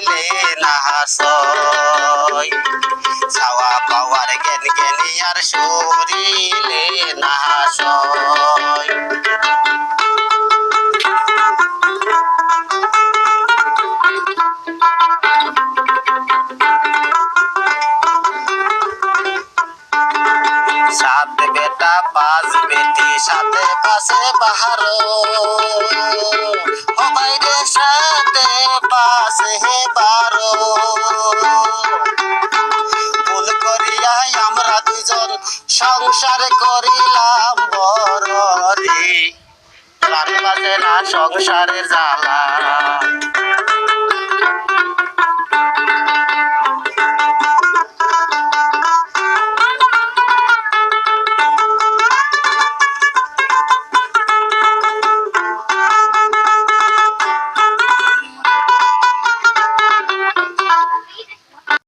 শরীরে না সয় ছাওয়া পাওয়ার জ্ঞান জ্ঞানী আর শরীরে না সয় সাত বেটা পাঁচ বেটি সাথে পাশে বাহার ও বাইরে সাথে পাশে বারো ভুল করিয়াই আমরা দুইজন সংসার করিলাম বড় রে প্রাণ বাজে না সংসারের জ্বালা